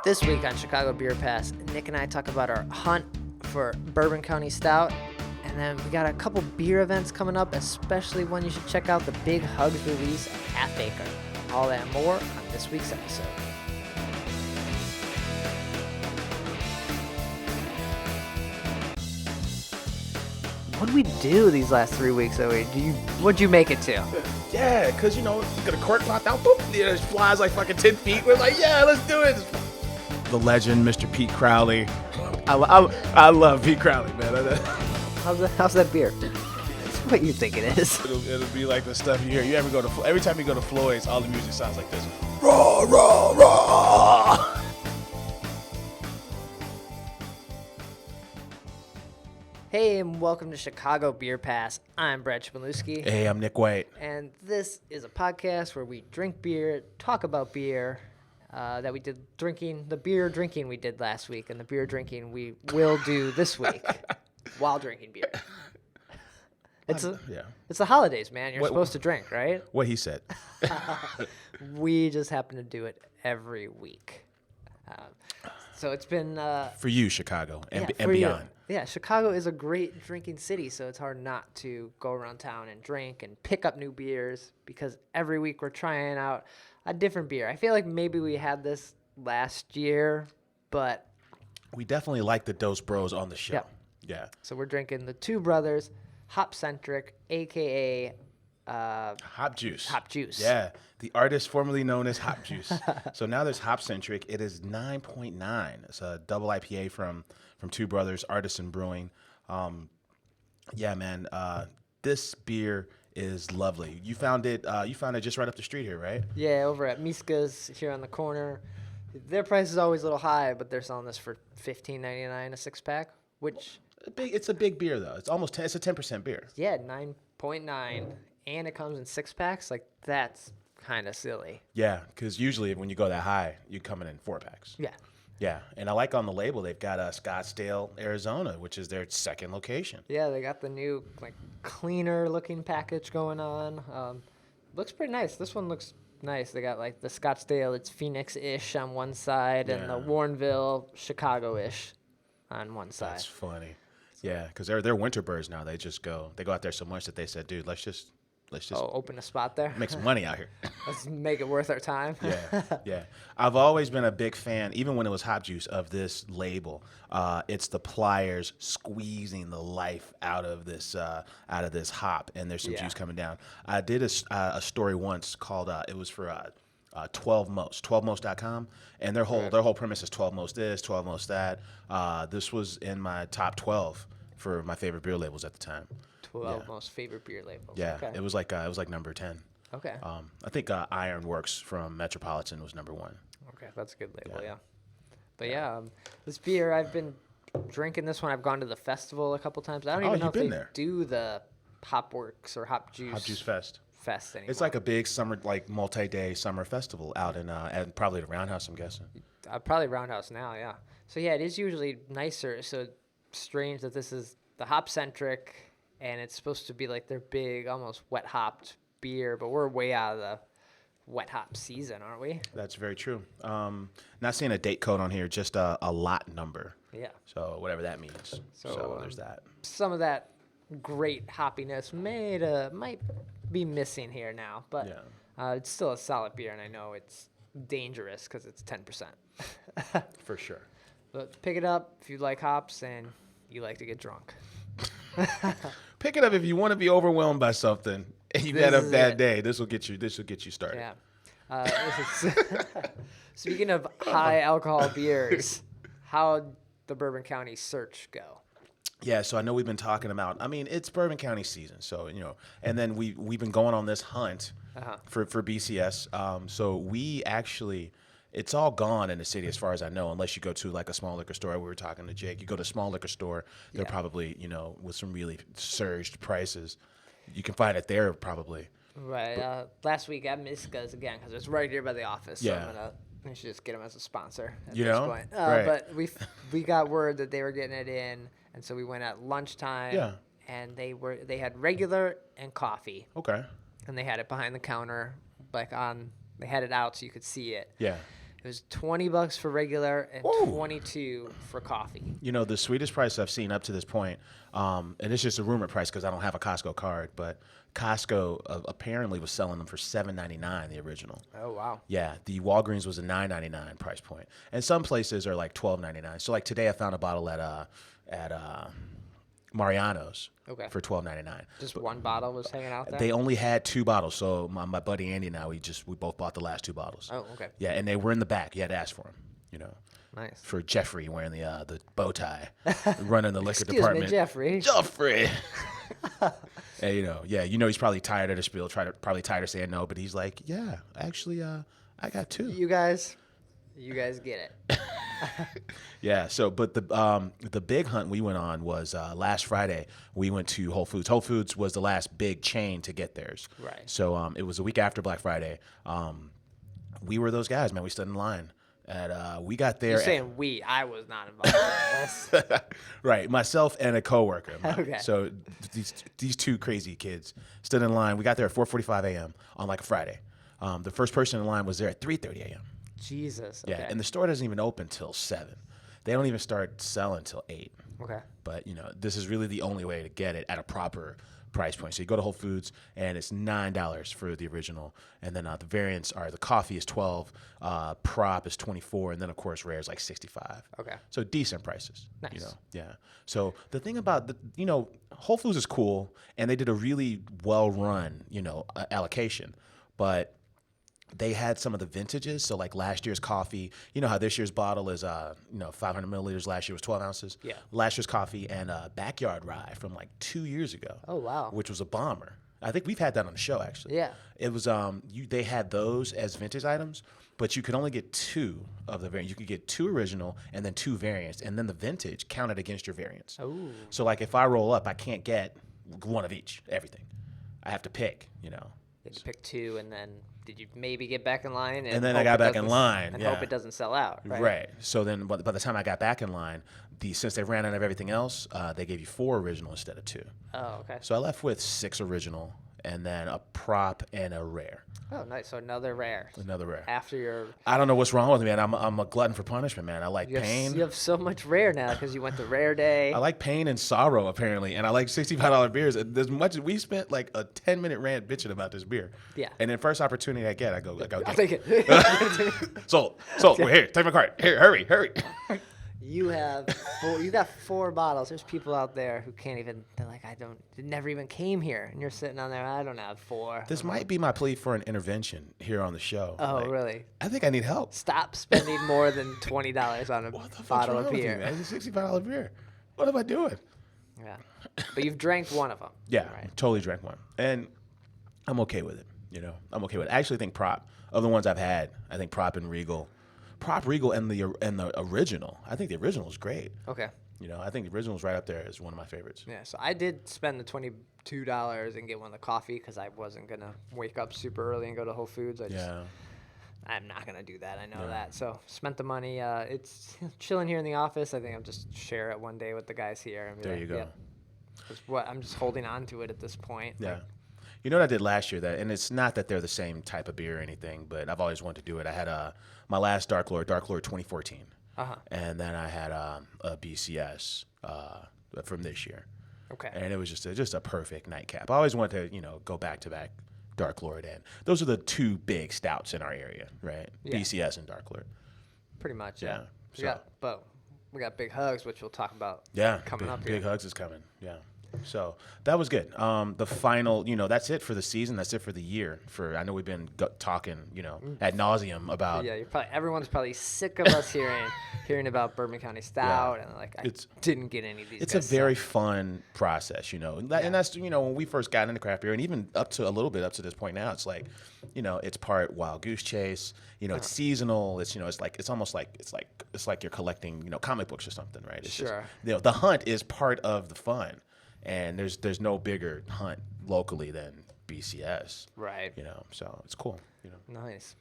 This week on Chicago Beer Pass, Nick and I talk about our hunt for Bourbon County Stout, and then we got a couple beer events coming up, especially one you should check out, the Big Hugs release of Half Acre. All that and more on this week's episode. What'd we do these last 3 weeks, Zoe? What'd you make it to? Yeah, because, you know, got a cork popped out, boop, it just flies like fucking 10 feet. We're like, yeah, let's do it. The legend, Mr. Pete Crowley. I love Pete Crowley, man. How's that beer? It's what you think it is. It'll be like the stuff you hear. You ever go to, every time you go to Floyd's, all the music sounds like this. Raw, raw, raw. Hey, and welcome to Chicago Beer Pass. I'm Brad Chmielewski. Hey, I'm Nik White. And this is a podcast where we drink beer, talk about beer, that we did drinking, the beer drinking we did last week, and the beer drinking we will do this week while drinking beer. It's the holidays, man. You're supposed to drink, right? What he said. We just happen to do it every week. So it's been... for you, Chicago, and for beyond. You. Yeah, Chicago is a great drinking city, so it's hard not to go around town and drink and pick up new beers because every week we're trying out a different beer. I feel like maybe we had this last year, but... We definitely like the Dos Bros on the show. Yep. Yeah. So we're drinking the Two Brothers Hop Centric, a.k.a. Hop Juice. Hop Juice. Yeah, the artist formerly known as Hop Juice. So now there's Hop Centric. It is 9.9. It's a double IPA from Two Brothers Artisan Brewing. Yeah, man, this beer is lovely. You found it just right up the street here, right? Yeah, over at Miska's here on the corner. Their price is always a little high, but they're selling this for $15.99 a six pack, which It's a big beer though. It's almost it's a 10% beer. Yeah, 9.9, and it comes in six packs. Like that's kind of silly. Yeah, because usually when you go that high, you come in 4 packs. Yeah. Yeah, and I like on the label they've got Scottsdale, Arizona, which is their second location. Yeah, they got the new like cleaner looking package going on. Looks pretty nice. This one looks nice. They got like the Scottsdale, it's Phoenix-ish on one side, and the Warrenville, Chicago-ish on one side. That's funny. Yeah, because they're winter birds now. They go out there so much that they said, dude, let's just open a spot there. make some money out here. Let's make it worth our time. Yeah. I've always been a big fan, even when it was Hop Juice, of this label. It's the pliers squeezing the life out of this hop, and there's some juice coming down. I did a story once called it was for 12most, 12most.com, and their whole premise is 12 most this, 12 most that. This was in my top 12 for my favorite beer labels at the time. 12 most favorite beer labels. Yeah, okay. it was like number 10. Okay. I think Ironworks from Metropolitan was number 1. Okay, that's a good label, yeah. But this beer, I've been drinking this one. I've gone to the festival a couple times. I don't even know if they do the Hopworks or Hop Juice Fest anymore. It's like a big summer, like multi-day summer festival out in and probably the Roundhouse, I'm guessing. Probably Roundhouse now, yeah. So yeah, it is usually nicer. So strange that this is the Hop Centric, and it's supposed to be like their big, almost wet hopped beer, but we're way out of the wet hop season, aren't we? That's very true. Not seeing a date code on here, just a lot number. Yeah. So whatever that means. So there's that. Some of that great hoppiness might be missing here now, but it's still a solid beer, and I know it's dangerous because it's 10%. For sure. But pick it up if you like hops and you like to get drunk. Pick it up if you want to be overwhelmed by something and you've had a bad day. This will get you started. Yeah. Speaking of high alcohol beers, how'd the Bourbon County search go? Yeah, so I know we've been talking about, it's Bourbon County season. So, and then we've been going on this hunt for BCS. So we actually, it's all gone in the city as far as I know, unless you go to like a small liquor store. We were talking to Jake. You go to a small liquor store, they're probably, with some really surged prices. You can find it there probably. Right. Last week at Miska's again, because it's right here by the office. So I should just get them as a sponsor at this point. Right. But we got word that they were getting it in, and so we went at lunchtime. Yeah. And they had regular and coffee. Okay. And they had it behind the counter, they had it out so you could see it. Yeah. It was $20 for regular and $22 for coffee. You know, the sweetest price I've seen up to this point, and it's just a rumor price because I don't have a Costco card, but Costco apparently was selling them for $7.99, the original. Oh, wow. Yeah, the Walgreens was a $9.99 price point, and some places are like $12.99. So like today, I found a bottle at Mariano's for $12.99. Just one bottle was hanging out there? They only had 2 bottles, so my buddy Andy and I, we both bought the last 2 bottles. Oh, okay. Yeah, and they were in the back. You had to ask for them, you know. Nice. For Jeffrey wearing the bow tie, running the liquor Excuse department. me, Jeffrey. Jeffrey. And he's probably tired of the spiel, probably tired of saying no, but he's like, yeah, actually, I got 2. You guys get it. Yeah. So, but the big hunt we went on was last Friday. We went to Whole Foods. Whole Foods was the last big chain to get theirs. Right. So it was a week after Black Friday. We were those guys, man. We stood in line. We got there. You're saying we. I was not involved in this. Right. Myself and a coworker. Okay. So these 2 crazy kids stood in line. We got there at 4:45 a.m. on like a Friday. The first person in line was there at 3:30 a.m. Jesus. Okay. Yeah, and the store doesn't even open till 7. They don't even start selling till 8. Okay. But, this is really the only way to get it at a proper price point. So you go to Whole Foods, and it's $9 for the original. And then the variants are the coffee is $12, prop is $24, and then, of course, rare is like $65. Okay. So decent prices. Nice. Yeah. So the thing about, Whole Foods is cool, and they did a really well-run, allocation. But they had some of the vintages. So like last year's coffee, you know how this year's bottle is, 500 milliliters. Last year was 12 ounces. Yeah. Last year's coffee and Backyard Rye from like 2 years ago. Oh, wow. Which was a bomber. I think we've had that on the show, actually. Yeah. It was, they had those as vintage items, but you could only get 2 of the variants. You could get 2 original and then 2 variants, and then the vintage counted against your variants. Ooh. So like if I roll up, I can't get one of each, everything. I have to pick, You had to pick 2, and then did you maybe get back in line? And then I got back in line. And yeah. hope it doesn't sell out, right? Right. So then by the time I got back in line, since they ran out of everything else, they gave you 4 original instead of 2. Oh, okay. So I left with 6 original and then a prop and a rare. Oh, nice. So another rare. Another rare. After your... I don't know what's wrong with me, man. I'm a glutton for punishment, man. I like pain. You have so much rare now because you went to Rare Day. I like pain and sorrow, apparently, and I like $65 beers. As much as we spent like a 10-minute rant bitching about this beer. Yeah. And then first opportunity I get, I go I'll get take it. it. Sold. We're here. Take my card. Here, hurry. You got 4 bottles. There's people out there who can't even. They're like, it never even came here, and you're sitting on there. I don't have 4. This might be my plea for an intervention here on the show. Oh, really? I think I need help. Stop spending more than $20 on a bottle of beer. Me, man? It's a $65 beer. What am I doing? Yeah, but you've drank one of them. Yeah, right? Totally drank one, and I'm okay with it. I'm okay with it. I actually think Prop, of the ones I've had, I think Prop and Regal, and the original. I think the original is great. Okay. I think the original is right up there as one of my favorites. Yeah, so I did spend the $22 and get one of the coffee because I wasn't gonna wake up super early and go to Whole Foods. I'm not gonna do that. I know that. So spent the money. It's chilling here in the office. I think I'll just share it one day with the guys here. And there you go. Yeah. I'm just holding on to it at this point. Yeah. You know what I did last year? And it's not that they're the same type of beer or anything, but I've always wanted to do it. I had my last Dark Lord 2014. Uh-huh. And then I had a BCS from this year. Okay. And it was just a perfect nightcap. I always wanted to, go back to back Dark Lord, and those are the 2 big stouts in our area, right? Yeah. BCS and Dark Lord. Pretty much, yeah. We got Big Hugs, which we'll talk about. Coming up here. Big Hugs is coming. Yeah. So that was good. The final, that's it for the season. That's it for the year. I know we've been talking, ad nauseum about. Yeah, everyone's probably sick of us hearing about Bourbon County Stout, and I didn't get any of these. It's a very fun process, and that's when we first got into craft beer, and even up to a little bit up to this point now, it's like, it's part Wild Goose Chase. It's seasonal. It's it's almost like it's like you're collecting comic books or something, right? It's sure. Just, the hunt is part of the fun. And there's no bigger hunt locally than BCS. Right. So it's cool. Nice.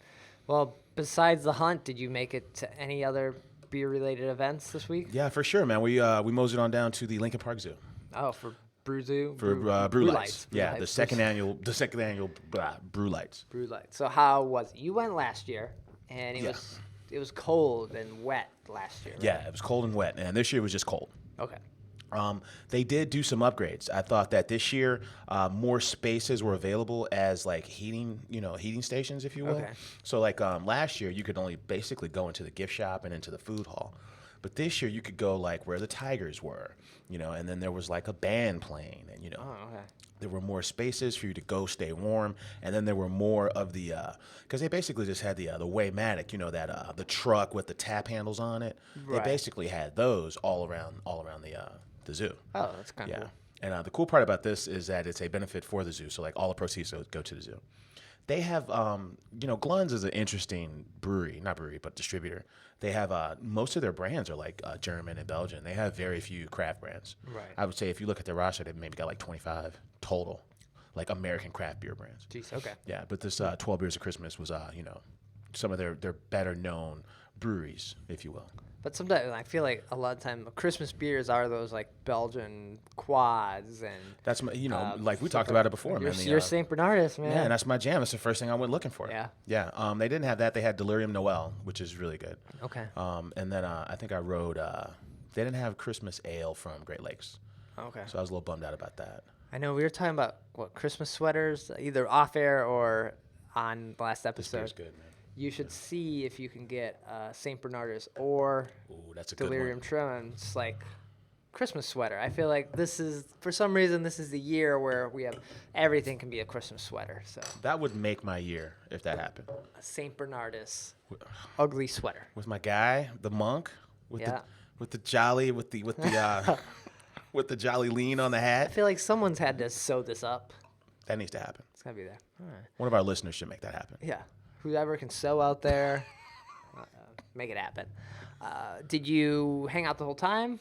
Well, besides the hunt, did you make it to any other beer-related events this week? Yeah, for sure, man. We moseyed on down to the Lincoln Park Zoo. Oh, for Brew Zoo? For Brew Lights. The second annual Brew Lights. Brew Lights. So how was it? You went last year, and it was it was cold and wet last year. Right? Yeah, it was cold and wet, and this year was just cold. Okay. They did do some upgrades. I thought that this year more spaces were available as like heating stations, if you will. Okay. So like last year, you could only basically go into the gift shop and into the food hall. But this year, you could go like where the Tigers were, and then there was like a band playing, and Okay. there were more spaces for you to go stay warm, and then there were more of the because they basically just had the Waymatic, that the truck with the tap handles on it. Right. They basically had those all around the zoo. Oh, that's kind of Yeah. cool. And the cool part about this is that it's a benefit for the zoo. So like all the proceeds go to the zoo. They have, Glenn's is an interesting but distributor. They have most of their brands are like German and Belgian. They have very few craft brands. Right. I would say if you look at their roster, they've maybe got like 25 total, like American craft beer brands. Jeez. Okay. Yeah, but this 12 Beers of Christmas was, some of their better known breweries, if you will. But sometimes I feel like a lot of time Christmas beers are those like Belgian quads and. That's my, like we talked about it before, man. You're St. Bernardus, man. Yeah, and that's my jam. That's the first thing I went looking for. Yeah. Yeah. They didn't have that. They had Delirium Noel, which is really good. Okay. And then I think I rode. They didn't have Christmas Ale from Great Lakes. Okay. So I was a little bummed out about that. I know we were talking about Christmas sweaters, either off air or on the last This episode. beer's good, man. You should see if you can get St. Bernardus or Ooh, that's a good Delirium one. Tremens like Christmas sweater. I feel like this is, for some reason, this is the year where we have everything can be a Christmas sweater. So That would make my year if that happened. a St. Bernardus ugly sweater. With my guy, the monk, with Yeah. the jolly, with the with the jolly lean on the I hat. feel like someone's had to sew this up. That needs to happen. It's gotta be there. All right. One of our listeners should make that happen. Yeah. Whoever can sew out there, make it happen. Did you hang out the whole time?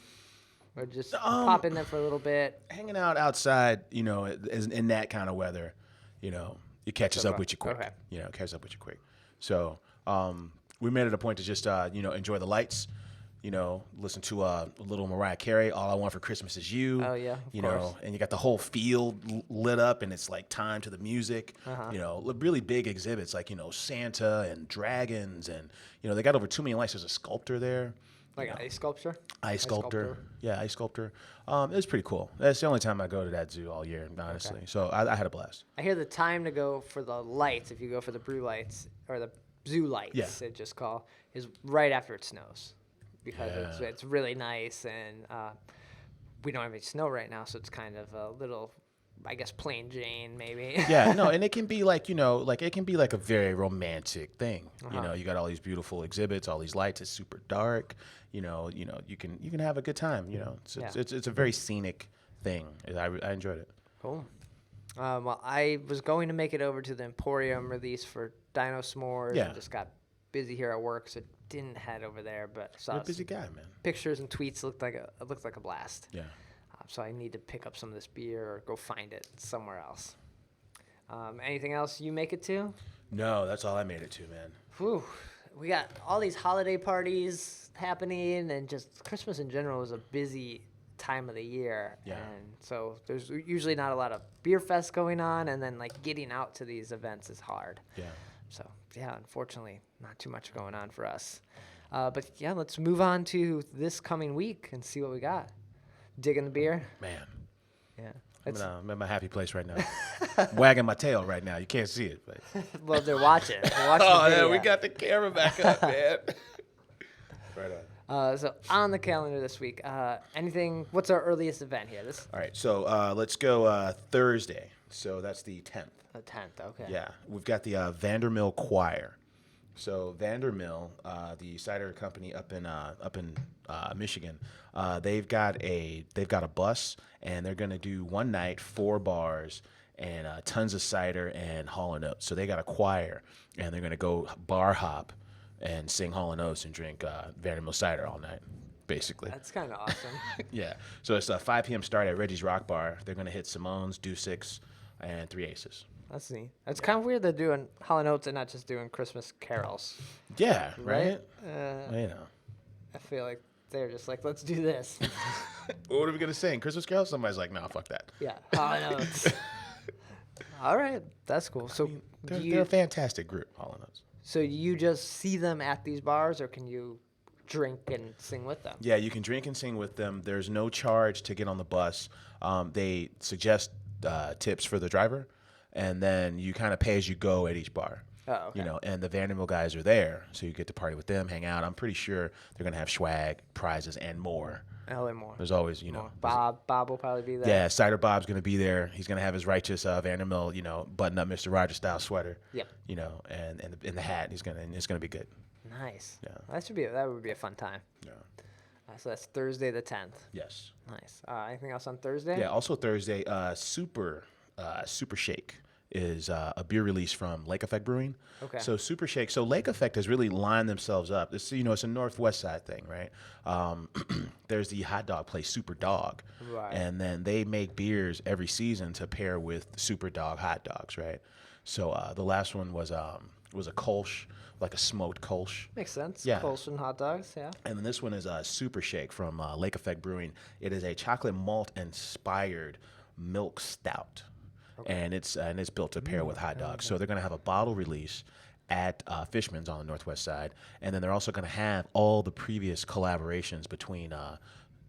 Or just pop in there for a little bit? Hanging out outside, in that kind of weather, it catches up with you quick. Okay. It catches up with you quick. So we made it a point to just, enjoy the lights, listen to a little Mariah Carey, All I Want for Christmas Is You. Oh, yeah, of course. And you got the whole field lit up and it's like time to the music. Really big exhibits like, Santa and dragons and, they got over 2 million lights. There's a sculptor there. Like ice sculpture? Ice sculptor. Yeah, ice sculptor. It was pretty cool. That's the only time I go to that zoo all year, honestly. Okay. So I had a blast. I hear the time to go for the lights, if you go for the Brew Lights, or the zoo lights, it just call, is right after it snows. Because it's really nice, and we don't have any snow right now, so it's kind of a little, I guess, plain Jane, maybe. Yeah, no, and it can be like, it can be like a very romantic thing. You got all these beautiful exhibits, all these lights. It's super dark. You can have a good time. It's a very scenic thing. I enjoyed it. Cool. Well, I was going to make it over to the Emporium release for Dino S'mores. Yeah. And just got busy here at work, so didn't head over there. But saw You're a busy guy, man. pictures and tweets. Looked like a blast. Yeah. So I need to pick up some of this beer or go find it somewhere else. Anything else you make it to? No, that's all I made it to, man. Whew. We got all these holiday parties happening, and just Christmas in general is a busy time of the year. Yeah. And so there's usually not a lot of beer fests going on, and then like getting out to these events is hard. Yeah. So yeah, unfortunately, not too much going on for us. But yeah, let's move on to this coming week and see what we got. Digging the beer? Man. Yeah. I'm in my happy place right now. Wagging my tail right now. You can't see it, but Well, they're watching. They're watching the video. we got the camera back up, man. Right on. So on the calendar this week, what's our earliest event here? All right, so let's go Thursday. So that's the 10th. The 10th, okay. Yeah, we've got the Vandermill Choir. So Vandermill, the cider company up in Michigan, they've got a bus, and they're gonna do one night 4 bars and tons of cider and Hall & Oates. So they got a choir, and they're gonna go bar hop and sing Hall & Oates and drink Vandermill cider all night, basically. That's kind of awesome. Yeah. So it's a 5 p.m. start at Reggie's Rock Bar. They're gonna hit Simone's, Deuce, and 3 Aces. That's neat. It's kind of weird they're doing Hall & Oates and not just doing Christmas carols. Yeah, right? I feel like they're just like, let's do this. What are we going to sing? Christmas Carol? Somebody's like, nah, fuck that. Yeah, Hall & Oates. All right, that's cool. So They're a fantastic group, Hall & Oates. So you just see them at these bars, or can you drink and sing with them? Yeah, you can drink and sing with them. There's no charge to get on the bus. They suggest tips for the driver, and then you kind of pay as you go at each bar. Oh, okay. And the Vanderbilt guys are there, so you get to party with them, hang out. I'm pretty sure they're gonna have swag, prizes, and more. LA more. There's always, Bob will probably be there. Yeah, Cider Bob's gonna be there. He's gonna have his righteous Vanderbilt, button up Mr. Rogers style sweater. Yep. And in the hat, it's gonna be good. Nice. Yeah. That would be a fun time. Yeah. So that's Thursday the 10th. Yes. Nice. Anything else on Thursday? Yeah. Also Thursday, Super Shake is a beer release from Lake Effect Brewing. Okay. So Super Shake. So Lake Effect has really lined themselves up. It's it's a Northwest side thing, right? There's the hot dog place Super Dog, Right. and then they make beers every season to pair with Super Dog hot dogs, right? So the last one was a Kolsch, like a smoked Kolsch. Makes sense. Yeah. Kolsch and hot dogs, yeah. And then this one is a Super Shake from Lake Effect Brewing. It is a chocolate malt inspired milk stout. Okay. And it's built to pair with hot dogs. So they're going to have a bottle release at Fishman's on the Northwest side. And then they're also going to have all the previous collaborations between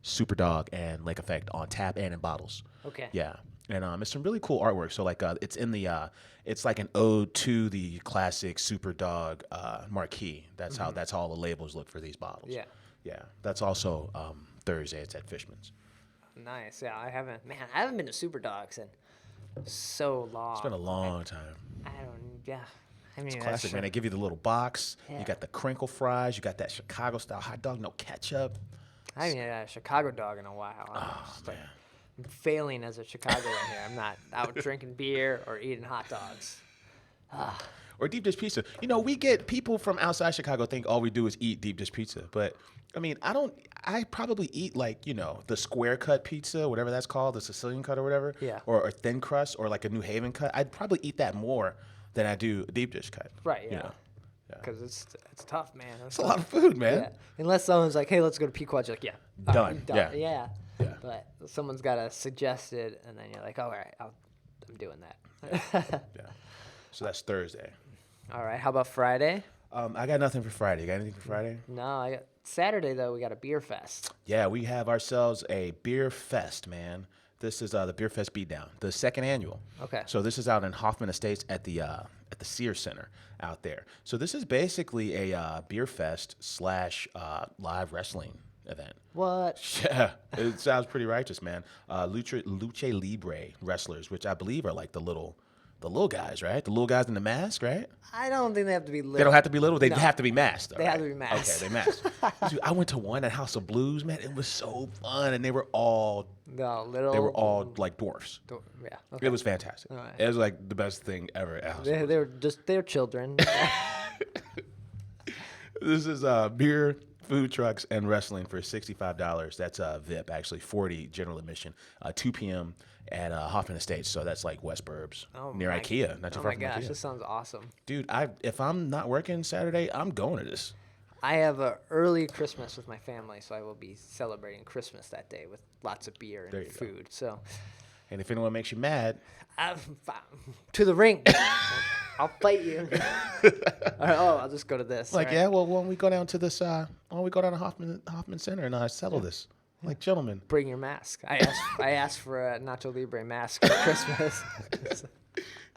Super Dog and Lake Effect on tap and in bottles. Okay. Yeah. And it's some really cool artwork. So like it's in the it's like an ode to the classic Super Dog marquee. That's how all the labels look for these bottles. Yeah. Yeah. That's also Thursday. It's at Fishman's. Nice. Yeah, I haven't been to Super Dogs in so long. It's been a long time. I mean, Classic, man. They give you the little box. Yeah. You got the crinkle fries. You got that Chicago style hot dog, no ketchup. I haven't had a Chicago dog in a while. I'm failing as a Chicagoan here. I'm not out drinking beer or eating hot dogs. Or deep dish pizza. We get people from outside Chicago think all we do is eat deep dish pizza. But, I mean, I probably eat like, the square cut pizza, whatever that's called, the Sicilian cut or whatever. Yeah. Or thin crust or like a New Haven cut. I'd probably eat that more than I do a deep dish cut. Right, yeah. Because it's tough, man. It's a lot of food, man. Yeah. Unless someone's like, hey, let's go to Pequod's, you're like, yeah. Done. Yeah. Yeah. But someone's got to suggest it, and then you're like, all right, I'm doing that. Yeah. So that's Thursday. All right. How about Friday? I got nothing for Friday. You got anything for Friday? No, I got Saturday though. We got a beer fest. Yeah, we have ourselves a beer fest, man. This is the Beer Fest Beatdown, the second annual. Okay. So this is out in Hoffman Estates at the Sears Centre out there. So this is basically a beer fest / live wrestling event. What? Yeah, it sounds pretty righteous, man. Lucha Libre wrestlers, which I believe are like the little guys, right? The little guys in the mask, right? I don't think they have to be little. They don't have to be little. They No. have to be masked. They have to be masked. Okay, they masked. Dude, I went to one at House of Blues, man. It was so fun, and they were all little. they were all like dwarfs. Yeah. Okay. It was fantastic. All right. It was like the best thing ever at House of Blues. They're children. This is beer, food trucks, and wrestling for $65. That's VIP, actually $40 general admission. 2 p.m. at Hoffman Estates, so that's like West Burbs, near IKEA. Not too far from gosh, IKEA. this sounds awesome. Dude, if I'm not working Saturday, I'm going to this. I have an early Christmas with my family, so I will be celebrating Christmas that day with lots of beer There and you go. food. So, And if anyone makes you mad, to the ring. I'll fight you. I'll just go to this. like, right? yeah, well, when we go down to this, why don't we go down to Hoffman Center and settle this? Like, gentlemen. Bring your mask. I asked for a Nacho Libre mask for Christmas.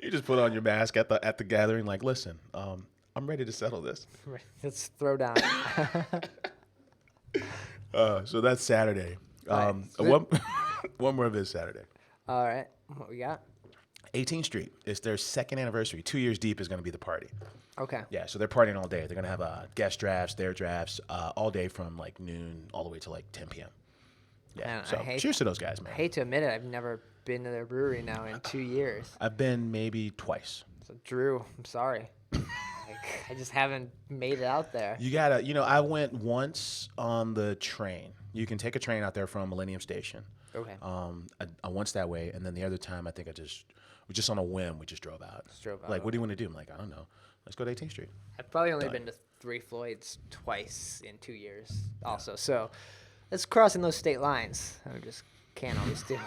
You just put on your mask at the gathering, like, listen, I'm ready to settle this. Let's throw down. So that's Saturday. Right. One more of this Saturday. All right. What we got? 18th Street. It's their second anniversary. 2 years deep is going to be the party. Okay. Yeah, so they're partying all day. They're going to have guest drafts, their drafts, all day from like noon all the way to like 10 p.m. Yeah. Man, So cheers to those guys, man. I hate to admit it, I've never been to their brewery now in 2 years. I've been maybe twice. So Drew, I'm sorry. I just haven't made it out there. You gotta, I went once on the train. You can take a train out there from Millennium Station. Okay. I once that way, and then the other time I think we just on a whim, we just drove out. drove out, Like, what do you want to do? I'm like, I don't know. Let's go to 18th Street. I've probably only Done. been to Three Floyds twice in 2 years also. So it's crossing those state lines. I just can't always do.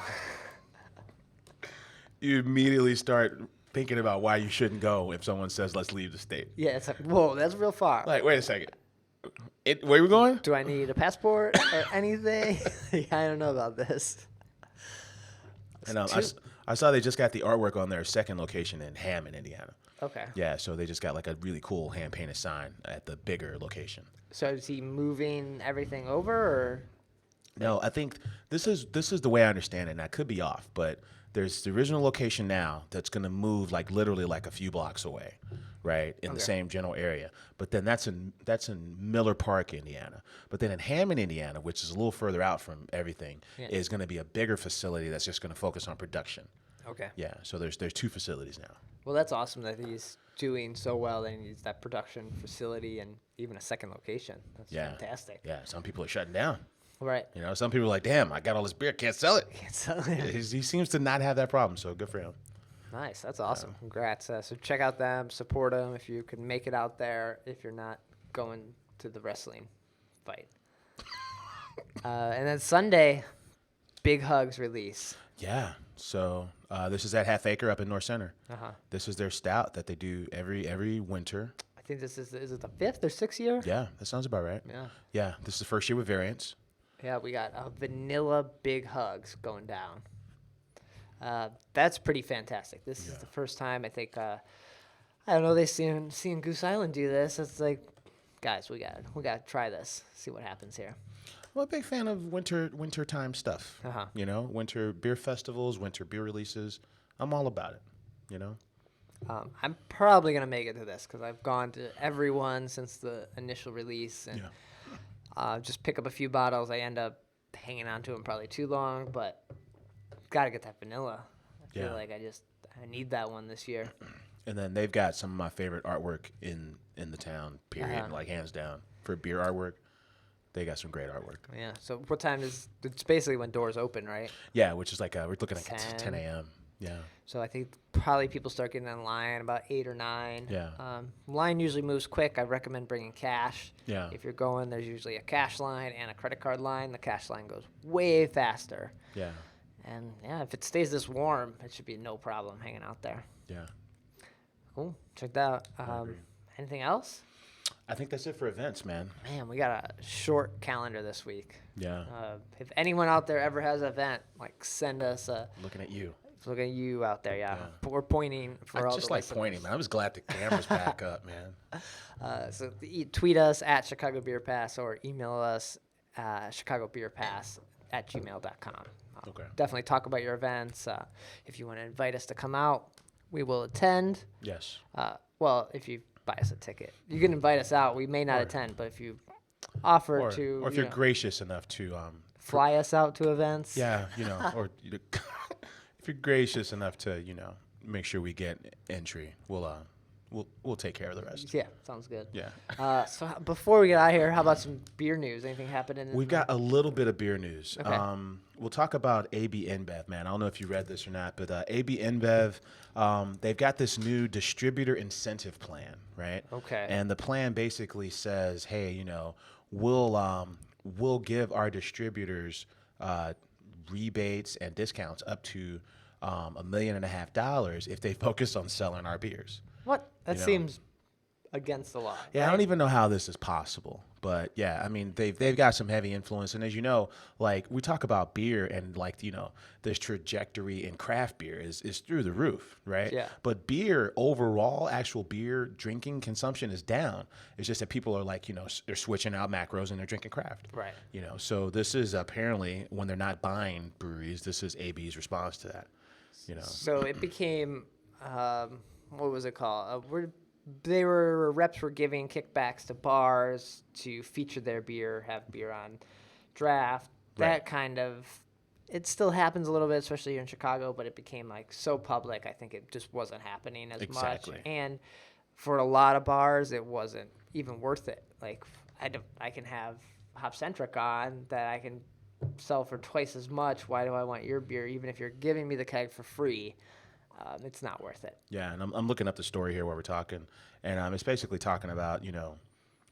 You immediately start thinking about why you shouldn't go if someone says, let's leave the state. Yeah, it's like, whoa, that's real far. Like, wait a second. Where are we going? Do I need a passport or anything? I don't know about this. And I saw they just got the artwork on their second location in Hammond, Indiana. Okay. Yeah, so they just got like a really cool hand-painted sign at the bigger location. So is he moving everything over, or? No, I think this is the way I understand it, and I could be off, but there's the original location now that's going to move like literally like a few blocks away, right, in the same general area. But then that's in Miller Park, Indiana. But then in Hammond, Indiana, which is a little further out from everything, is going to be a bigger facility that's just going to focus on production. Okay. Yeah, so there's 2 facilities now. Well, that's awesome that he's doing so well that he needs that production facility and even a second location. That's fantastic. Yeah, some people are shutting down. Right. You know, some people are like, damn, I got all this beer, can't sell it. Can't sell it. He seems to not have that problem, so good for him. Nice. That's awesome. Congrats. So check out them, support them if you can make it out there, if you're not going to the wrestling fight. And then Sunday, Big Hugs release. Yeah. So this is at Half Acre up in North Center. Uh-huh. This is their stout that they do every winter. I think this is it the 5th or 6th year? Yeah, that sounds about right. Yeah. Yeah, this is the first year with variants. Yeah, we got vanilla Big Hugs going down. That's pretty fantastic. This is the first time I think I don't know, they seen Goose Island do this. It's like, guys, we got to try this. See what happens here. Well, a big fan of wintertime stuff. Uh-huh. You know, winter beer festivals, winter beer releases. I'm all about it. You know. I'm probably gonna make it to this because I've gone to every one since the initial release, and just pick up a few bottles. I end up hanging on to them probably too long, but got to get that vanilla. I feel like I need that one this year. And then they've got some of my favorite artwork in the town. Period, like hands down for beer artwork. They got some great artwork. Yeah. So what time is it's basically when doors open, right? Yeah, which is like we're looking at 10 a.m. Yeah. So I think probably people start getting in line about 8 or 9. Yeah. Line usually moves quick. I recommend bringing cash. Yeah. If you're going, there's usually a cash line and a credit card line. The cash line goes way faster. Yeah. And yeah, if it stays this warm, it should be no problem hanging out there. Yeah. Cool. Check that out. Anything else? I think that's it for events, man. Man, we got a short calendar this week. Yeah. If anyone out there ever has an event, like send us a. Looking at you. Looking at you out there, yeah. We're pointing for all just the like listeners. pointing, man. I was glad the camera's back up, man. So tweet us at Chicago Beer Pass or email us chicagobeerpass@gmail.com. Okay. Definitely talk about your events. If you want to invite us to come out, we will attend. Yes. Well, if you buy us a ticket, you can invite us out. We may not attend, but if you offer Or if you're know, gracious enough to fly us out to events. yeah, you know, or if you're gracious enough to, you know, make sure we get entry, we'll take care of the rest. Yeah, sounds good. Yeah. So before we get out of here, how about some beer news? Anything happening? We've got a little bit of beer news. Okay. We'll talk about AB InBev, man. I don't know if you read this or not, but AB InBev, they've got this new distributor incentive plan, right? Okay. And the plan basically says, hey, you know, we'll give our distributors rebates and discounts up to $1.5 million if they focus on selling our beers. What? That You know. seems against the law. Yeah, I right? don't even know how this is possible, but yeah, I mean they've got some heavy influence, and as you know, like we talk about beer and like you know this trajectory in craft beer is through the roof, right? Yeah. But beer overall, actual beer drinking consumption is down. It's just that people are like you know they're switching out macros and they're drinking craft. Right. You know, so this is apparently when they're not buying breweries, this is AB's response to that. You know. So it became, what was it called? Reps were giving kickbacks to bars to feature their beer, have beer on draft. Right. That kind of, it still happens a little bit, especially here in Chicago, but it became like so public. I think it just wasn't happening as Exactly. much. And for a lot of bars, it wasn't even worth it. Like I can have Hop Centric on that I can sell for twice as much. Why do I want your beer? Even if you're giving me the keg for free, it's not worth it. Yeah, and I'm looking up the story here while we're talking, and it's basically talking about, you know,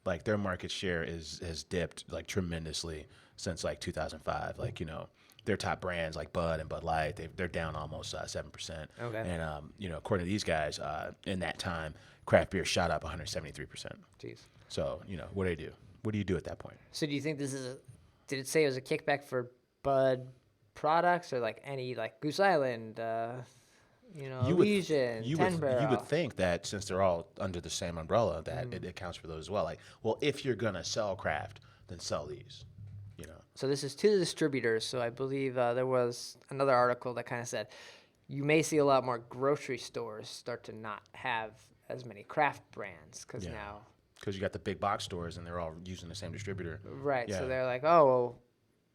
like their market share has dipped like tremendously since like 2005. Like, you know, their top brands like Bud and Bud Light, they're down almost 7%. Okay. And according to these guys, in that time, craft beer shot up 173%. Jeez. So what do you do? What do you do at that point? So do you think this is? Did it say it was a kickback for Bud products or like any like Goose Island? Elysian, you 10 Barrel. You would think that since they're all under the same umbrella, that it accounts for those as well. Like, well, if you're gonna sell craft, then sell these. So this is to the distributors. So I believe there was another article that kind of said you may see a lot more grocery stores start to not have as many craft brands because now. Because you got the big box stores and they're all using the same distributor. Right. Yeah. So they're like, oh, well,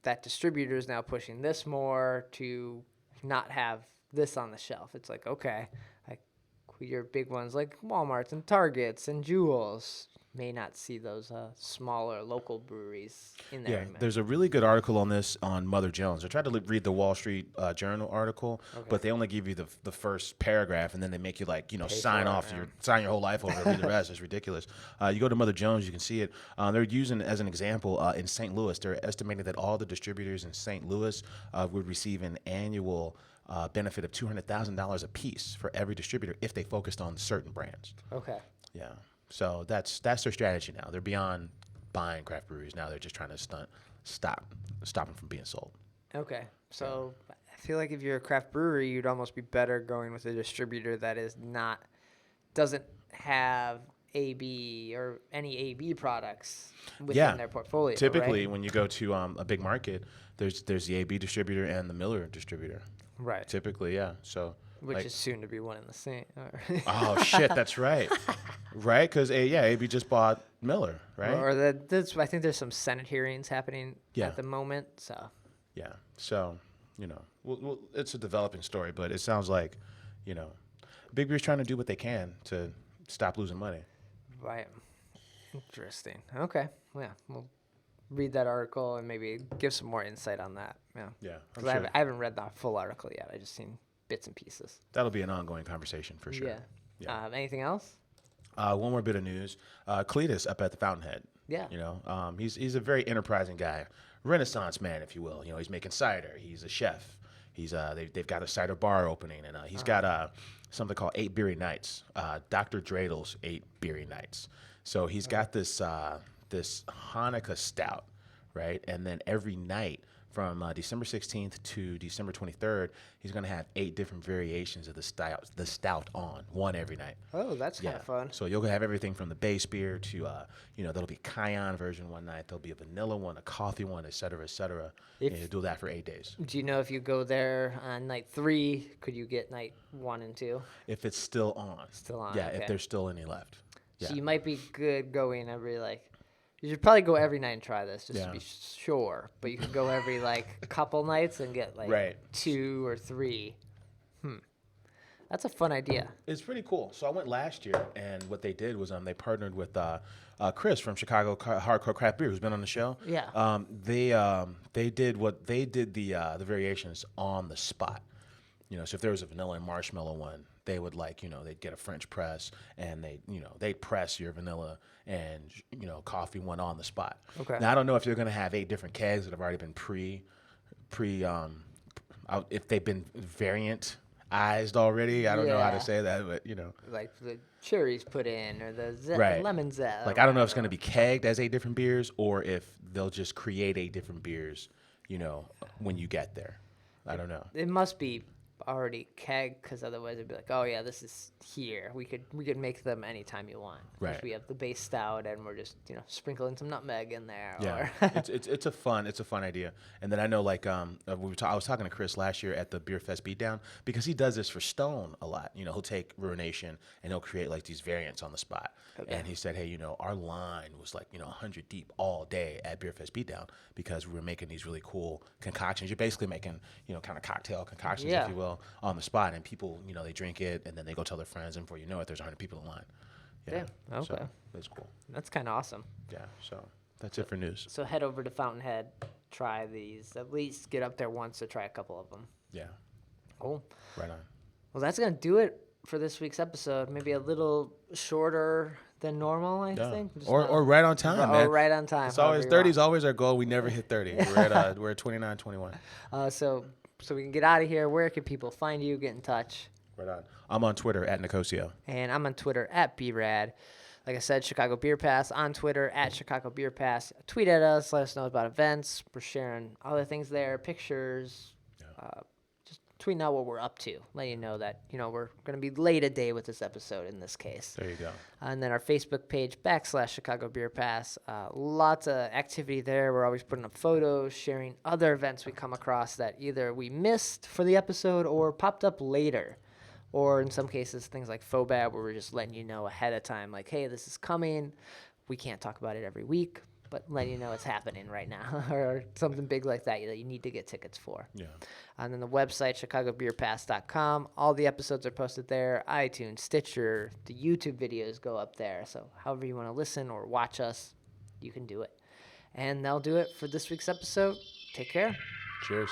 that distributor is now pushing this more to not have this on the shelf. It's like, okay, like your big ones like Walmarts and Targets and Jewels may not see those smaller local breweries in there. Yeah, there's a really good article on this on Mother Jones. I tried to read the Wall Street Journal article, but they only give you the first paragraph, and then they make you sign your whole life over, read the rest. It's ridiculous. You go to Mother Jones, you can see it. They're using as an example in St. Louis. They're estimating that all the distributors in St. Louis would receive an annual benefit of $200,000 a piece for every distributor if they focused on certain brands. Okay. Yeah. So that's their strategy now. They're beyond buying craft breweries now. They're just trying to stop them from being sold. Okay. So I feel like if you're a craft brewery, you'd almost be better going with a distributor that doesn't have AB or any AB products within their portfolio. Typically, right? when you go to a big market, there's the AB distributor and the Miller distributor. Right. Typically, yeah. So. Which is soon to be one and the same. Oh shit, that's right. Right, because AB just bought Miller, right? I think there's some Senate hearings happening at the moment. So. Yeah. So, well, it's a developing story, but it sounds like, Big Beer's trying to do what they can to stop losing money. Right. Interesting. Okay. Yeah. We'll read that article and maybe give some more insight on that. Yeah. Yeah. Because I haven't read the full article yet. I just seen bits and pieces. That'll be an ongoing conversation for sure. Yeah. Anything else? One more bit of news. Cletus up at the Fountainhead. Yeah. He's a very enterprising guy, Renaissance man, if you will. He's making cider. He's a chef. He's they've got a cider bar opening, and he's got something called 8 Beery Nights. Dr. Dreidl's 8 Beery Nights. So he's got this Hanukkah stout, right? And then every night, from December 16th to December 23rd, he's going to have 8 different variations of the stout on, one every night. Oh, that's kind of fun. So you'll have everything from the base beer to, there'll be cayenne version one night, there'll be a vanilla one, a coffee one, et cetera, et cetera. And you do that for 8 days. Do you know if you go there on night 3, could you get night 1 and 2? If it's still on. Still on, Yeah, okay. if there's still any left. Yeah. So you might be good going every, you should probably go every night and try this just to be sure. But you can go every couple nights and get 2 or 3. That's a fun idea. It's pretty cool. So I went last year, and what they did was they partnered with Chris from Chicago Hardcore Craft Beer, who's been on the show. Yeah. They did the variations on the spot. So if there was a vanilla and marshmallow one, they would they'd get a French press, and they'd press your vanilla and coffee one on the spot. Okay. Now I don't know if you're gonna have 8 different kegs that have already been if they've been variantized already. I don't know how to say that, but like the cherries put in or the lemon zest. I don't know if it's gonna be kegged as 8 different beers or if they'll just create 8 different beers, when you get there. I don't know. It must be already keg, because otherwise it'd be like, oh yeah, this is here. We could make them anytime you want. Right. We have the base stout and we're just sprinkling some nutmeg in there. Yeah. it's a fun idea. And then I know I was talking to Chris last year at the Beer Fest Beatdown, because he does this for Stone a lot. He'll take Ruination and he'll create these variants on the spot. Okay. And he said, hey, our line was 100 deep all day at Beer Fest Beatdown because we were making these really cool concoctions. You're basically making kind of cocktail concoctions, if you will, on the spot, and people, they drink it, and then they go tell their friends, and before you know it, there's 100 people in line. Yeah. Damn. Okay. So that's cool. That's kind of awesome. Yeah. So that's it for news. So head over to Fountainhead, try these. At least get up there once to try a couple of them. Yeah. Cool. Right on. Well, that's gonna do it for this week's episode. Maybe a little shorter than normal, I think. Or right on time, man. Or right on time. It's always 30 is always our goal. We never hit 30. We're at 29, 21. So we can get out of here. Where can people find you? Get in touch. Right on. I'm on Twitter at Nicosio. And I'm on Twitter at BRAD. Like I said, Chicago Beer Pass on Twitter at Chicago Beer Pass. Tweet at us. Let us know about events. We're sharing other things there, pictures. Just tweeting out what we're up to. Let you know that, we're going to be late a day with this episode in this case. There you go. And then our Facebook page, /Chicago Beer Pass. Lots of activity there. We're always putting up photos, sharing other events we come across that either we missed for the episode or popped up later. Or in some cases, things like FOBAB, where we're just letting you know ahead of time, like, hey, this is coming. We can't talk about it every week, but letting you know it's happening right now. Or something big like that you need to get tickets for. Yeah. And then the website, chicagobeerpass.com. All the episodes are posted there. iTunes, Stitcher, the YouTube videos go up there. So however you want to listen or watch us, you can do it. And that'll do it for this week's episode. Take care. Cheers.